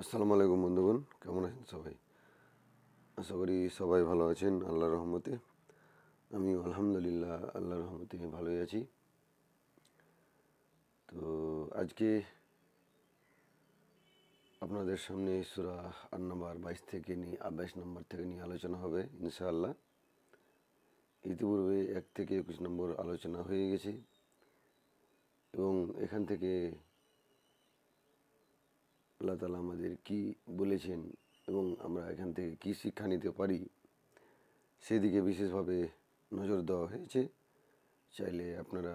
আসসালামু আলাইকুম বন্ধুগণ, কেমন আছেন সবাই? আশা করি সবাই ভালো আছেন আল্লাহর রহমতে। আমিও আলহামদুলিল্লাহ আল্লাহর রহমতে ভালোই আছি। তো আজকে আপনাদের সামনে সূরা আন-নাবার 22 নম্বর থেকে নিয়ে আলোচনা হবে ইনশাআল্লাহ। ইতিপূর্বে 1 থেকে 21 নম্বর আলোচনা হয়ে গেছে এবং এখান থেকে আল্লাহ তাআলা আমাদের কি বলেছেন এবং আমরা এখান থেকে কি শিক্ষা নিতে পারি সেদিকে বিশেষভাবে নজর দেওয়া হয়েছে। চাইলে আপনারা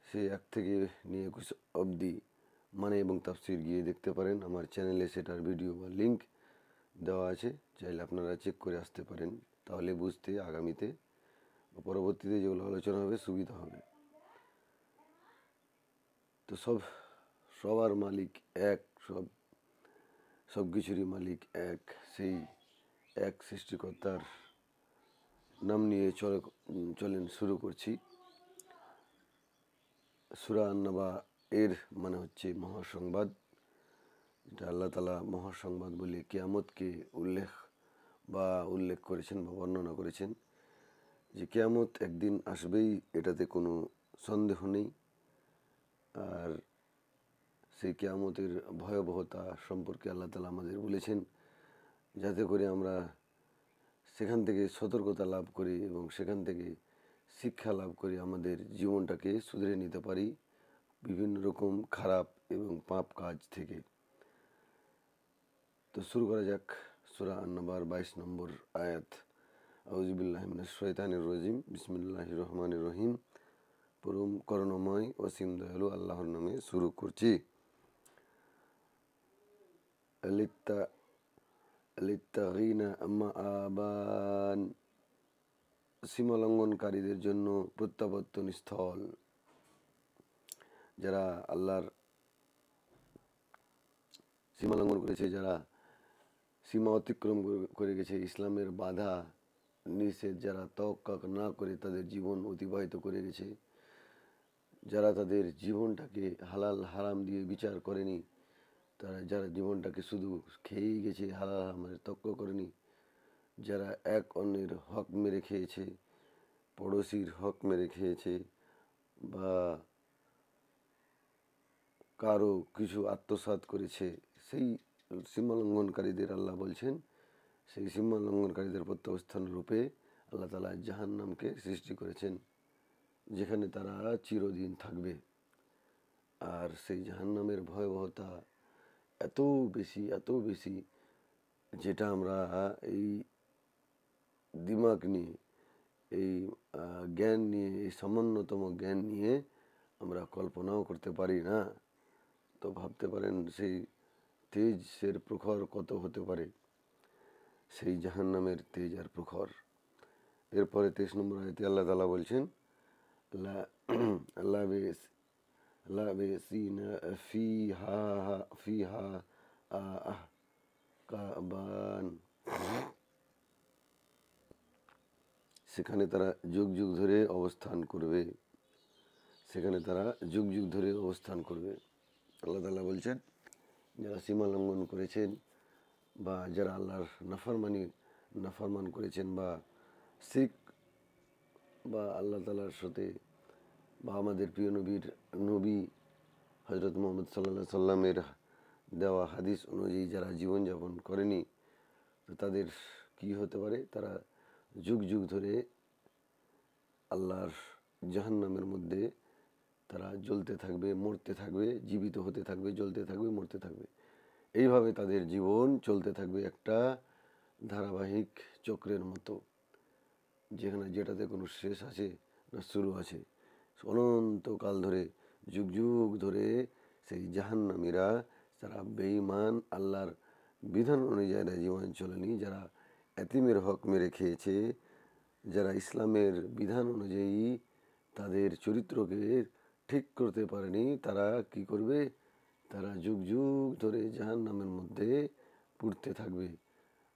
সেই 1 থেকে নিয়ে 21 অবধি মানে এবং তাফসির গিয়ে দেখতে পারেন। আমার চ্যানেলে সেটার ভিডিও বা লিঙ্ক দেওয়া আছে, চাইলে আপনারা চেক করে আসতে পারেন। তাহলে বুঝতে আগামীতে বা পরবর্তীতে যেগুলো আলোচনা হবে সুবিধা হবে। তো সবার মালিক এক, সব কিছুরই মালিক এক, সেই এক সৃষ্টিকর্তার নাম নিয়ে চলেন শুরু করছি। সূরা আন-নাবা এর মানে হচ্ছে মহাসংবাদ, যেটা আল্লাহ তাআলা মহাসংবাদ বলে কিয়ামতকে উল্লেখ করেছেন বা বর্ণনা করেছেন যে কিয়ামত একদিন আসবেই, এটাতে কোনো সন্দেহ নেই। আর সেই কিয়ামতের ভয়াবহতা সম্পর্কে আল্লাহ তাআলা আমাদের বলেছেন যাতে করে আমরা সেখান থেকে সতর্কতা লাভ করি এবং সেখান থেকে শিক্ষা লাভ করে আমাদের জীবনটাকে শুধরে নিতে পারি বিভিন্ন রকম খারাপ এবং পাপ কাজ থেকে। তো শুরু করা যাক সূরা আন-নাবার 22 নম্বর আয়াত। আউযু বিল্লাহি মিনাশ শাইতানির রাজিম। বিসমিল্লাহির রহমানির রহিম। পরম করুণাময় অসীম দয়ালু আল্লাহর নামে শুরু করছি। লিত্তাগিনা মাআবান, সীমালঙ্ঘনকারীদের জন্য প্রত্যাবর্তন স্থল। যারা আল্লাহর সীমা লঙ্ঘন করেছে, যারা সীমা অতিক্রম করে গেছে, ইসলামের বাধা নিষেধ যারা তোয়াক্কা না করে তাদের জীবন অতিবাহিত করে গেছে, যারা তাদের জীবনটাকে হালাল হারাম দিয়ে বিচার করেনি, যারা জীবনটাকে শুধু খেয়েই গেছে, হালাল হারামের তোয়াক্কা করেনি, যারা এক অন্যের হক মেরে খেয়েছে, পড়োশির হক মেরে খেয়েছে বা কারো কিছু আত্মসাৎ করেছে, সেই সীমালঙ্ঘনকারীদের আল্লাহ বলছেন সেই সীমালঙ্ঘনকারীদের প্রত্যাবস্থান রূপে আল্লাহ তাআলা জাহান্নামকে সৃষ্টি করেছেন, যেখানে তারা চিরদিন থাকবে। আর সেই জাহান্নামের ভয়াবহতা এত বেশি যেটা আমরা এই দিমাগ নিয়ে, এই জ্ঞান নিয়ে, এই সামান্যতম জ্ঞান নিয়ে আমরা কল্পনাও করতে পারি না। তো ভাবতে পারেন সেই তেজের প্রখর কত হতে পারে, সেই জাহান্নামের তেজ আর প্রখর। এরপরে 23 নম্বর আয়াতে আল্লাহ তাআলা বলছেন লাবিসিনা ফিহা আহকাবান, সেখানে তারা যুগ যুগ ধরে অবস্থান করবে, সেখানে তারা যুগ যুগ ধরে অবস্থান করবে। আল্লাহ তাআলা বলছেন যারা সীমা লঙ্ঘন করেছেন বা যারা আল্লাহর নাফরমান করেছেন বা শিরক বা আল্লাহ তাআলার সাথে বা আমাদের প্রিয় নবী হযরত মুহাম্মদ সাল্লাল্লাহু আলাইহি সাল্লামের দেওয়া হাদিস অনুযায়ী যারা জীবনযাপন করেনি, তো তাদের কি হতে পারে, তারা যুগ যুগ ধরে আল্লাহর জাহান্নামের মধ্যে তারা জ্বলতে থাকবে, মরতে থাকবে, জীবিত হতে থাকবে, জ্বলতে থাকবে, মরতে থাকবে। এইভাবে তাদের জীবন চলতে থাকবে একটা ধারাবাহিক চক্রের মতো, যেটাতে কোনো শেষ আছে না শুরু আছে। অনন্তকাল ধরে, যুগ যুগ ধরে সেই জাহান্নামীরা, যারা বেঈমান, আল্লাহর বিধান অনুযায়ী জীবন চলেনি, যারা এতিমের হক মেরে খেয়েছে, যারা ইসলামের বিধান অনুযায়ী তাদের চরিত্রকে ঠিক করতে পারেনি, তারা কি করবে, তারা যুগ যুগ ধরে জাহান্নামের মধ্যে পুড়তে থাকবে।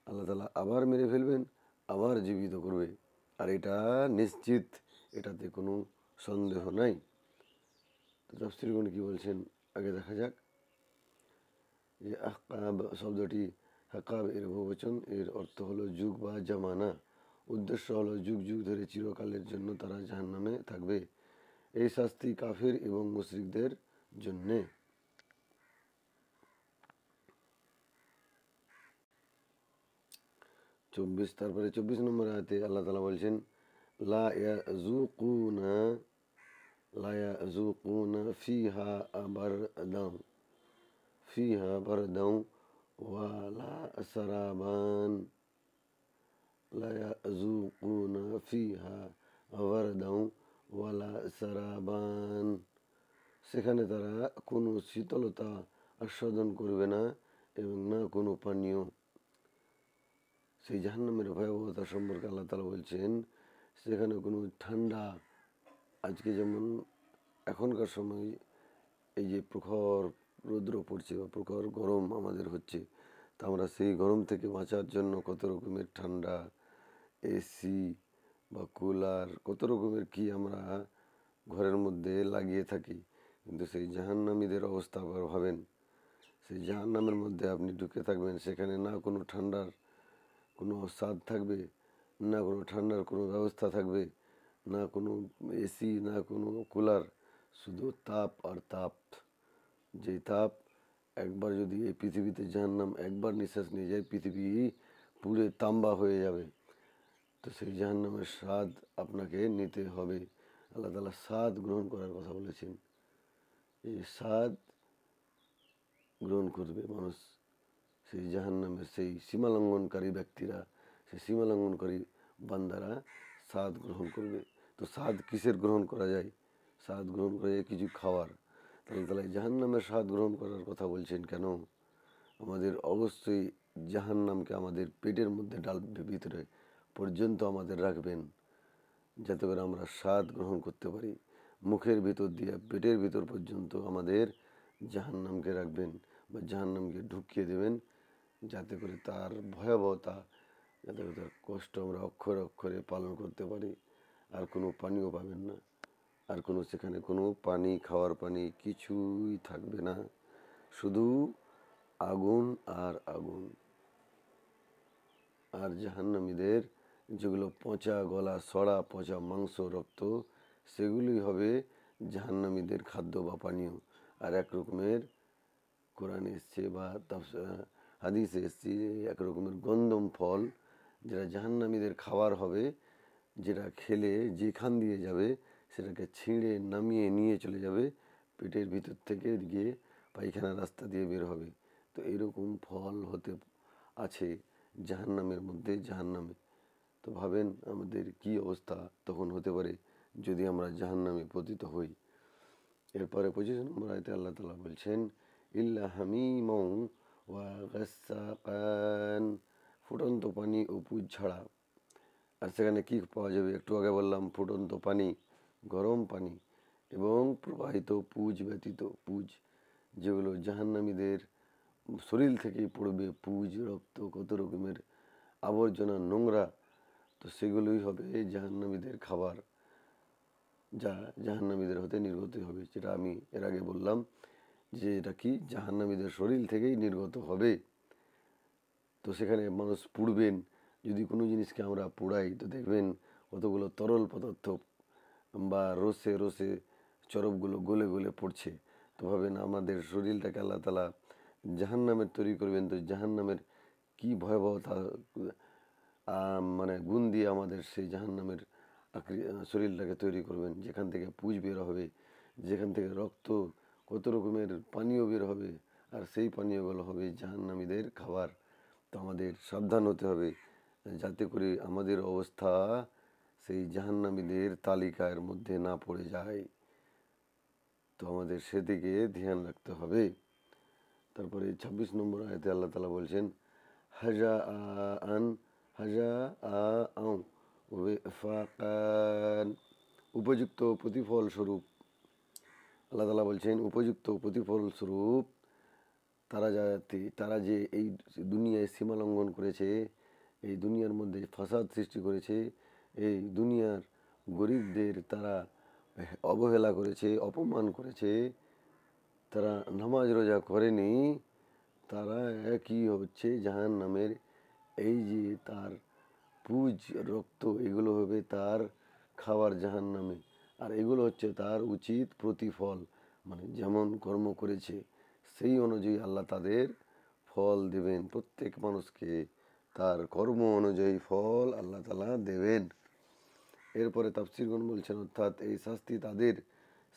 আল্লাহ তাআলা আবার মেরে ফেলবেন, আবার জীবিত করবে, আর এটা নিশ্চিত, এটাতে কোনো সন্দেহ নাই। তো তাফসীরগণ কি বলছেন আগে দেখা যাক। এই আহকাব শব্দটি হাকাব এর বহুবচন, এর অর্থ হলো যুগ বা জামানা। উদ্দেশ্য হলো যুগ যুগ ধরে চিরকালের জন্য তারা জাহান্নামে থাকবে। এই শাস্তি কাফির এবং মুশরিকদের জন্যে। 24, তারপরে 24 নম্বর আয়াতে আল্লাহ তাআলা বলছেন লা ইয়াযুকুনা লা ইয়াযুকুনা ফিহা বারদান ওয়ালা সারাবান। লা ইয়াযুকুনা ফিহা বারদান ওয়ালা সারাবান। সেখানে তারা কোনো শীতলতা আস্বাদন করবে না এবং না কোনো পানীয়। সেই জাহান্নামের ভয়াবহতা সম্পর্কে আল্লাহ তাআলা বলছেন সেখানে কোনো ঠান্ডা, আজকে যেমন এখনকার সময় এই যে প্রখর রৌদ্র পড়ছে বা প্রখর গরম আমাদের হচ্ছে, তা আমরা সেই গরম থেকে বাঁচার জন্য কত রকমের ঠান্ডা, এসি বা কুলার, কত রকমের কি আমরা ঘরের মধ্যে লাগিয়ে থাকি। কিন্তু সেই জাহান্নামীদের অবস্থা আবার ভাবেন, সেই জাহান্নামের মধ্যে আপনি ঢুকে থাকবেন, সেখানে না কোনো ঠান্ডার কোনো স্বাদ থাকবে, না কোনো ঠান্ডার কোনো ব্যবস্থা থাকবে, না কোনো এসি, না কোনো কুলার, শুধু তাপ আর তাপ। যেই তাপ একবার যদি এই পৃথিবীতে জাহান্নাম একবার নিঃশ্বাস নিয়ে যায়, পৃথিবী পুড়ে তাম্বা হয়ে যাবে। তো সেই জাহান্নামের স্বাদ আপনাকে নিতে হবে। আল্লাহ তাআলা স্বাদ গ্রহণ করার কথা বলেছেন। এই স্বাদ গ্রহণ করবে মানুষ, সেই জাহান্নামের সেই সীমালঙ্ঘনকারী ব্যক্তিরা, সেই সীমালঙ্ঘনকারী বান্দারা স্বাদ গ্রহণ করবে। তো স্বাদ কিসের গ্রহণ করা যায়? স্বাদ গ্রহণ করা যায় কিছু খাওয়ার। তাহলে তাহলে জাহান্নামের স্বাদ গ্রহণ করার কথা বলছেন কেন? আমাদের অবশ্যই জাহান্নামকে আমাদের পেটের মধ্যে ভিতরে পর্যন্ত আমাদের রাখবেন, যাতে করে আমরা স্বাদ গ্রহণ করতে পারি। মুখের ভিতর দিয়ে পেটের ভিতর পর্যন্ত আমাদের জাহান্নামকে রাখবেন বা জাহান্নামকে ঢুকিয়ে দেবেন, যাতে করে তার ভয়াবহতা, যাতে করে তার কষ্ট আমরা অক্ষরে অক্ষরে পালন করতে পারি। আর কোনো পানিও পাবেন না, আর কোনো সেখানে কোনো পানি, খাওয়ার পানি কিছুই থাকবে না, শুধু আগুন আর আগুন। আর জাহান্নামীদের যেগুলো পচা গলা, সড়া পচা মাংস, রক্ত, সেগুলোই হবে জাহান্নামীদের খাদ্য বা পানীয়। আর এক রকমের কোরআনে এসছে বা হাদিসে এসছে এক রকমের গন্ধম ফল, যেটা জাহান্নামীদের খাবার হবে, যেটা খেলে যেখান দিয়ে যাবে সেটাকে ছিঁড়ে নামিয়ে নিয়ে চলে যাবে, পেটের ভিতর থেকে গিয়ে পায়খানা রাস্তা দিয়ে বের হবে। তো এরকম ফল হতে আছে জাহান্নামের মধ্যে, জাহান্নামে। তো ভাবেন আমাদের কি অবস্থা তখন হতে পারে যদি আমরা জাহান্নামে পতিত হই। এরপরে 25 নম্বর আয়াতে আল্লাহ তাআলা বলছেন ইল্লা হামিমন ওয়া গাসসাকান, ফুটন্ত পানি ও পুজ ছাড়া। আর সেখানে কি পাওয়া যাবে? একটু আগে বললাম ফুটন্ত পানি, গরম পানি এবং প্রবাহিত পুজ ব্যতীত পুজ, যেগুলো জাহান্নামীদের শরীর থেকেই পড়বে, পুজ, রক্ত, কত রকমের আবর্জনা, নোংরা। তো সেগুলোই হবে জাহান্নামীদের খাবার, যা জাহান্নামীদের হতে নির্গত হবে। যেটা আমি এর আগে বললাম যে এটা কি জাহান্নামীদের শরীর থেকেই নির্গত হবে। তো সেখানে মানুষ পুড়বেন। যদি কোনো জিনিসকে আমরা পোড়াই তো দেখবেন কতগুলো তরল পদার্থ বা রসে রসে চরবগুলো গলে গলে পড়ছে। তো ভাবেন আমাদের শরীরটাকে আল্লাহ তাআলা জাহান্নামের তৈরি করবেন, তো জাহান্নামের কি ভয়াবহতা মানে গুণ দিয়ে আমাদের সেই জাহান্নামের শরীরটাকে তৈরি করবেন, যেখান থেকে পুঁজ বের হবে, যেখান থেকে রক্ত, কত রকমের পানীয় বের হবে, আর সেই পানীয়গুলো হবে জাহান্নামীদের খাবার। তো আমাদের সাবধান হতে হবে যাতে করে আমাদের অবস্থা সেই জাহান্নামীদের তালিকার মধ্যে না পড়ে যায়। তো আমাদের সেদিকে ধ্যান রাখতে হবে। তারপরে 26 নম্বর আয়াতে আল্লাহ তাআলা বলছেন হাজা আন হাজা আউ ওয়েফাকান, উপযুক্ত প্রতিফল স্বরূপ। আল্লাহ তাআলা বলছেন উপযুক্ত প্রতিফল স্বরূপ তারা যে এই দুনিয়ায় সীমালঙ্ঘন করেছে, এই দুনিয়ার মধ্যে ফাসাদ সৃষ্টি করেছে, এই দুনিয়ার গরিবদের তারা অবহেলা করেছে, অপমান করেছে, তারা নামাজ রোজা করেনি, তারা একই হচ্ছে জাহান্নামের। এই যে তার পুজ রক্ত এগুলো হবে তার খাবার জাহান্নামে, আর এগুলো হচ্ছে তার উচিত প্রতিফল, মানে যেমন কর্ম করেছে সেই অনুযায়ী আল্লাহ তাদের ফল দেবেন। প্রত্যেক মানুষকে তার কর্ম অনুযায়ী ফল আল্লাহ তাআলা দেবেন। এরপরে তাফসীরগণ বলছেন, অর্থাৎ এই শাস্তি তাদের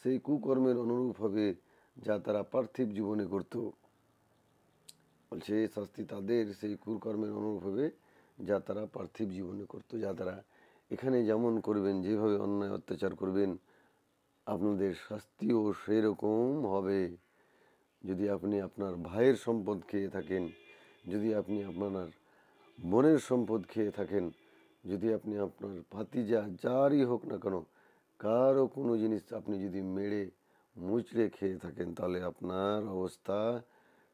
সেই কুকর্মের অনুরূপ হবে যা তারা পার্থিব জীবনে করত। বলছে এই শাস্তি তাদের সেই কুকর্মের অনুরূপ হবে যা তারা পার্থিব জীবনে করত। যা তারা এখানে যেমন করবেন, যেভাবে অন্যায় অত্যাচার করবেন, আপনাদের শাস্তিও সেরকম হবে। যদি আপনি আপনার ভাইয়ের সম্পদ খেয়ে থাকেন, যদি আপনি আপনার বোনের সম্পদ খেয়ে থাকেন, যদি আপনি আপনার ভাতিজা যারই হোক না কেন কারো কোনো জিনিস আপনি যদি মেরে মুচড়ে খেয়ে থাকেন, তাহলে আপনার অবস্থা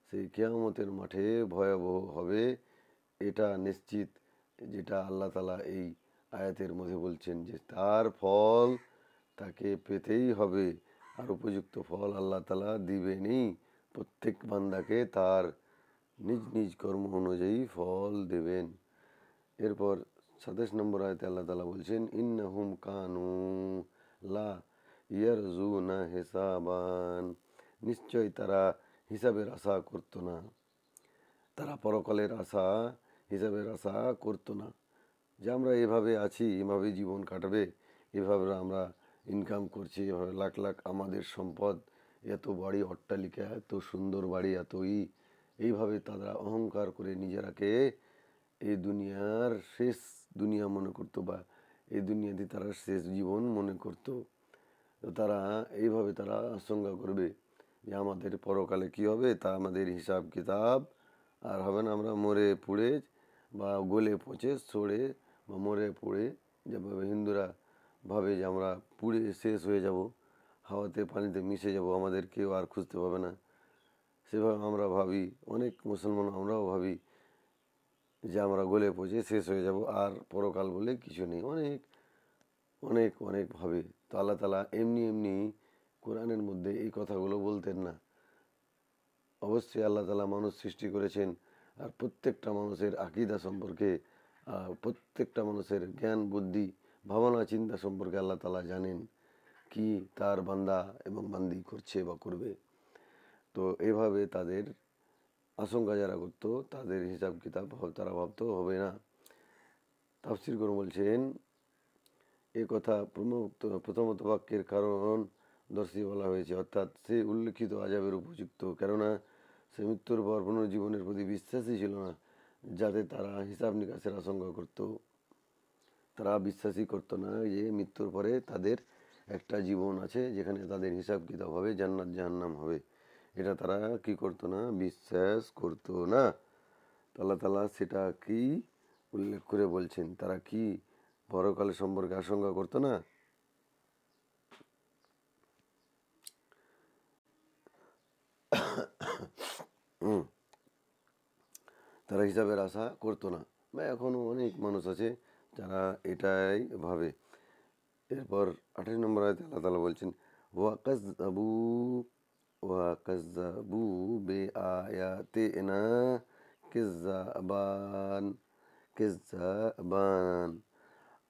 সেই কিয়ামতের মাঠে ভয়াবহ হবে। এটা নিশ্চিত, যেটা আল্লাহ তাআলা এই আয়াতের মধ্যে বলছেন যে তার ফল তাকে পেতেই হবে, আর উপযুক্ত ফল আল্লাহ তাআলা দিবেনই। প্রত্যেক বান্দাকে তার নিজ নিজ কর্ম অনুযায়ী ফল দেবেন। এরপর ২৭ নম্বর আয়াতে আল্লাহ তাআলা বলছেন, ইন্নাহুম কানু লা ইয়ারজুনা হিসাবান, নিশ্চয় তারা হিসাবের আশা করতো না, তারা পরকালের আশা হিসাবের আশা করতো না। যে আমরা এভাবে আছি, এভাবে জীবন কাটাবে, এভাবে আমরা ইনকাম করছি, এভাবে লাখ লাখ আমাদের সম্পদ, এত বাড়ি অট্টালিকা, এত সুন্দর বাড়ি, এইভাবে তারা অহংকার করে নিজেরাকে এই দুনিয়ার শেষ দুনিয়া মনে করতো, বা এই দুনিয়াতে তারা শেষ জীবন মনে করতো। তো তারা এইভাবে তারা আশঙ্কা করবে যে আমাদের পরকালে কি হবে, তা আমাদের হিসাব কিতাব আর হবে না, আমরা মরে পুড়ে বা গলে পচে সড়ে বা মরে পুড়ে, যেভাবে হিন্দুরা ভাবে যে আমরা পুড়ে শেষ হয়ে যাব, হাওয়াতে পানিতে মিশে যাব, আমাদের কেউ আর খুঁজতে পাবে না, সেভাবে আমরা ভাবি। অনেক মুসলমান আমরাও ভাবি যে আমরা গলে পচে শেষ হয়ে যাব, আর পরকাল বলে কিছু নেই। অনেক অনেক অনেক ভাবে। তো আল্লাহ তাআলা এমনি এমনি কোরআনের মধ্যে এই কথাগুলো বলতেন না। অবশ্যই আল্লাহ তাআলা মানুষ সৃষ্টি করেছেন, আর প্রত্যেকটা মানুষের আকীদা সম্পর্কে, প্রত্যেকটা মানুষের জ্ঞান বুদ্ধি ভাবনা চিন্তা সম্পর্কে আল্লাহ তাআলা জানেন কি তার বান্দা এবং বান্দি করছে বা করবে। তো এভাবে তাদের আশঙ্কা যারা করতো, তাদের হিসাব কিতাব তারা ভাবতো হবে না। তাফসীর করে বলছেন, এ কথা প্রথমত বাক্যের কারণ দর্শী বলা হয়েছে, অর্থাৎ সে উল্লেখিত আযাবের উপযুক্ত, কেননা সে মৃত্যুর পর পুনর্জীবনের প্রতি বিশ্বাসী ছিল না, যাতে তারা হিসাব নিকাশের আশঙ্কা করত। তারা বিশ্বাসই করতো না যে মৃত্যুর পরে তাদের একটা জীবন আছে, যেখানে তাদের হিসাব কিতাব হবে, জান্নাত জাহান্নাম হবে। এটা তারা কি করতো না, বিশ্বাস করতো না। আল্লাহ তাআলা সেটা কি উল্লেখ করে বলছেন, তারা কি পরকাল সম্পর্কে আশঙ্কা করতো না? তারা হিসাবের আশা করতো না, বা এখনও অনেক মানুষ আছে যারা এটাই ভাবে। এরপর ২৮ নম্বর আয়াতে আল্লাহ তাআলা বলছেন, ওয়াকাজ্জাবু বিআয়াতিনা কিজ্জাবান কিজ্জাবান,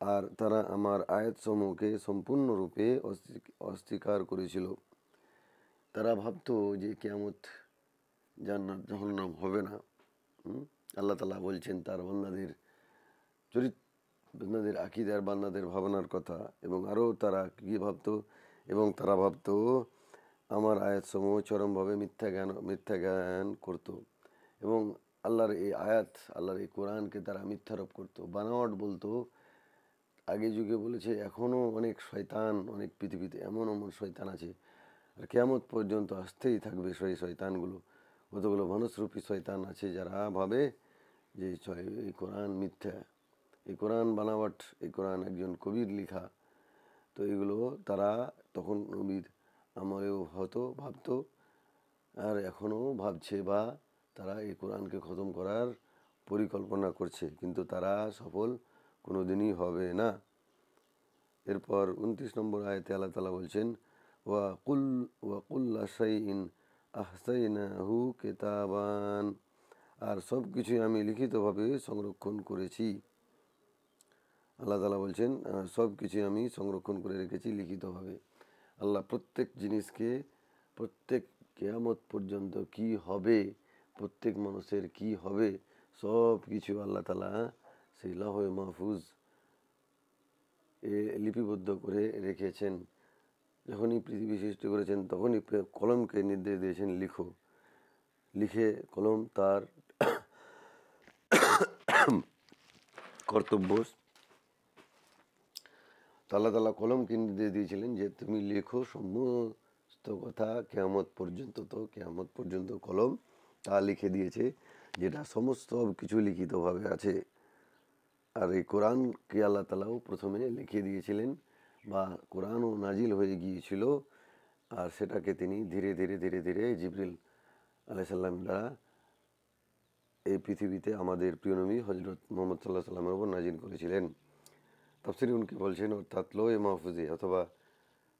আর তারা আমার আয়াতসমূহকে সম্পূর্ণরূপে অস্বীকার করেছিল। তারা ভাবতো যে কিয়ামত জান্নাত জাহান্নাম হবে না। আল্লাহ তাআলা বলছেন তার বান্দাদের বান্দাদের আকীদার, বান্দাদের ভাবনার কথা। এবং আরও তারা কী ভাবতো, এবং তারা ভাবতো আমার আয়াতসমূহ চরমভাবে মিথ্যা জ্ঞান করতো, এবং আল্লাহর এই আয়াত, আল্লাহর এই কোরআনকে তারা মিথ্যারোপ করতো, বানাওয়াট বলতো। আগে যুগে বলেছে, এখনও অনেক শয়তান, অনেক পৃথিবীতে এমন এমন শয়তান আছে, আর কিয়ামত পর্যন্ত আসতেই থাকবে সেই শয়তানগুলো। কতগুলো মানুষরূপী শয়তান আছে যারা ভাবে যে এই কোরআন মিথ্যা, এই কোরআন বানাওয়াট, এই কোরআন একজন কবির লেখা। তো এগুলো তারা তখন নবীর আমলেও হয়তো ভাবতো, আর এখনও ভাবছে, বা তারা এই কোরআনকে খতম করার পরিকল্পনা করছে, কিন্তু তারা সফল কোনো দিনই হবে না। এরপর ২৯ নম্বর আয়াতে আল্লাহ তাআলা বলছেন, ওয়াকুল্লা শাইইন আহসাইনাহু কিতাবান, আর সব কিছুই আমি লিখিতভাবে সংরক্ষণ করেছি। আল্লাহ তাআলা বলছেন সব কিছুই আমি সংরক্ষণ করে রেখেছি লিখিতভাবে। আল্লাহ প্রত্যেক জিনিসকে, প্রত্যেক কিয়ামত পর্যন্ত কি হবে, প্রত্যেক মানুষের কি হবে, সব কিছু আল্লাহ তাআলা সেই লাওহে মাহফুজ এ লিপিবদ্ধ করে রেখেছেন। যখনই পৃথিবী সৃষ্টি করেছেন তখনই কলমকে নির্দেশ দিয়েছেন লিখো। লিখে কলম তার কর্তব্য, আল্লাহ তাআলা কলমকে নির্দেশ দিয়েছিলেন যে তুমি লেখো সমস্ত কথা কিয়ামত পর্যন্ত। তো কিয়ামত পর্যন্ত কলম তা লিখে দিয়েছে, যেটা সমস্ত কিছু লিখিতভাবে আছে। আর এই কোরআনকে আল্লাহ তাআলাও প্রথমে লিখে দিয়েছিলেন, বা কোরআনও নাজিল হয়ে গিয়েছিল, আর সেটাকে তিনি ধীরে ধীরে ধীরে ধীরে জিবরিল আলাইহিস সালাম দ্বারা এই পৃথিবীতে আমাদের প্রিয় নবী হযরত মুহাম্মদ সাল্লাল্লাহু আলাইহি সাল্লামের উপর নাজিল করেছিলেন। তাফসীরে উনকি বলছেন অর্থাৎ লৌহে মাহফুজে, অথবা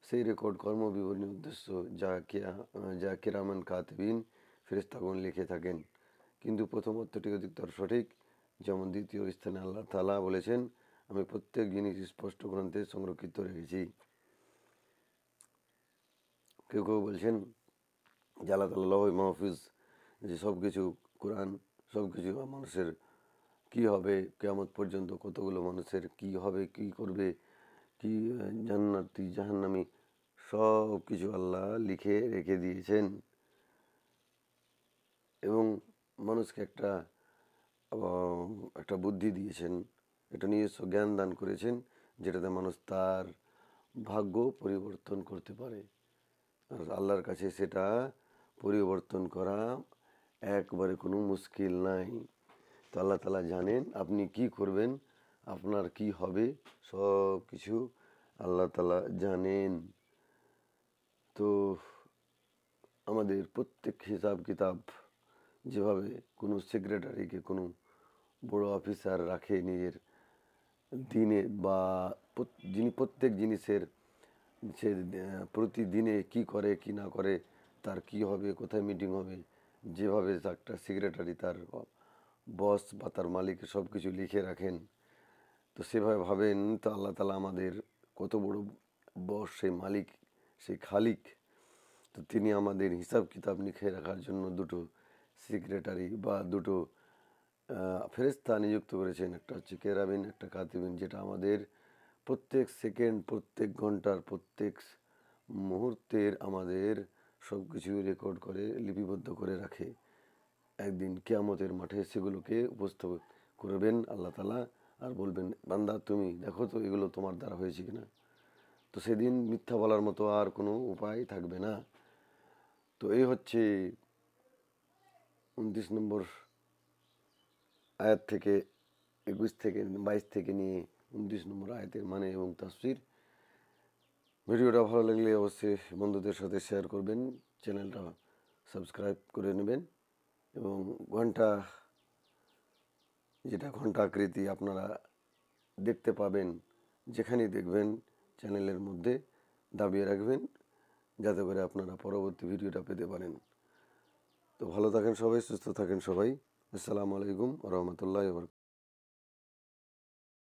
সেই রেকর্ড কর্মবিবরণী উদ্দেশ্য যা কিরামান কাতিবিন ফেরেশতাগণ লিখে থাকেন। কিন্তু প্রথম অর্থটি অধিকতর সঠিক, যেমন দ্বিতীয় স্থানে আল্লাহ তাআলা বলেছেন আমি প্রত্যেক জিনিস স্পষ্ট গ্রন্থে সংরক্ষিত রেখেছি। কেউ কেউ বলছেন যে আল্লাহ তাআলা লৌহে মাহফুজ, যে সব কিছু কোরআন, সব কিছু মানুষের কি হবে কিয়ামত পর্যন্ত, কতগুলো মানুষের কি হবে, কি করবে, কি জান্নাতি জাহান্নামী, সব কিছু আল্লাহ লিখে রেখে দিয়েছেন। এবং মানুষকে একটা বুদ্ধি দিয়েছেন, একটা নিজস্ব জ্ঞান দান করেছেন, যেটাতে মানুষ তার ভাগ্য পরিবর্তন করতে পারে। আর আল্লাহর কাছে সেটা পরিবর্তন করা একবারে কোনো মুশকিল নাই। তো আল্লাহ তাআলা জানেন আপনি কি করবেন, আপনার কি হবে, সব কিছু আল্লাহ তাআলা জানেন। তো আমাদের প্রত্যেক হিসাব কিতাব, যেভাবে কোনো সেক্রেটারিকে কোনো বড় অফিসার রাখে নিজের দিনে, বা যিনি প্রত্যেক জিনিসের সে প্রতিদিনে কি করে কি না করে, তার কি হবে, কোথায় মিটিং হবে, যেভাবে একটা সেক্রেটারি তার বস বা তার মালিক সব কিছু লিখে রাখেন, তো সেভাবে ভাবেন তো আল্লাহ তাআলা আমাদের কত বড় বস, সেই মালিক, সেই খালিক। তো তিনি আমাদের হিসাব কিতাব লিখে রাখার জন্য দুটো সেক্রেটারি বা দুটো ফেরেশতা নিযুক্ত করেছেন, একটা হচ্ছে কেরাবিন, একটা কাতিবিন, যেটা আমাদের প্রত্যেক সেকেন্ড, প্রত্যেক ঘন্টার, প্রত্যেক মুহূর্তের আমাদের সব কিছু রেকর্ড করে লিপিবদ্ধ করে রাখে। একদিন কিয়ামতের মাঠে সেগুলোকে উপস্থাপন করবেন আল্লাহ তাআলা, আর বলবেন বান্দা তুমি দেখো তো এগুলো তোমার দ্বারা হয়েছে কিনা। তো সেদিন মিথ্যা বলার মতো আর কোনো উপায় থাকবে না। তো এই হচ্ছে 29 নম্বর আয়াত থেকে, 21 থেকে 22 থেকে নিয়ে 29 নম্বর আয়াতের মানে এবং তাফসীর। ভিডিওটা ভালো লাগলে অবশ্যই বন্ধুদের সাথে শেয়ার করবেন, চ্যানেলটা সাবস্ক্রাইব করে নেবেন, এবং ঘন্টা, যেটা ঘন্টা আকৃতি আপনারা দেখতে পাবেন, যেখানেই দেখবেন চ্যানেলের মধ্যে দাবিয়ে রাখবেন, যাতে করে আপনারা পরবর্তী ভিডিওটা পেতে পারেন। তো ভালো থাকেন সবাই, সুস্থ থাকেন সবাই। আসসালামু আলাইকুম ওয়া রাহমাতুল্লাহি ওয়া বারাকাতুহু।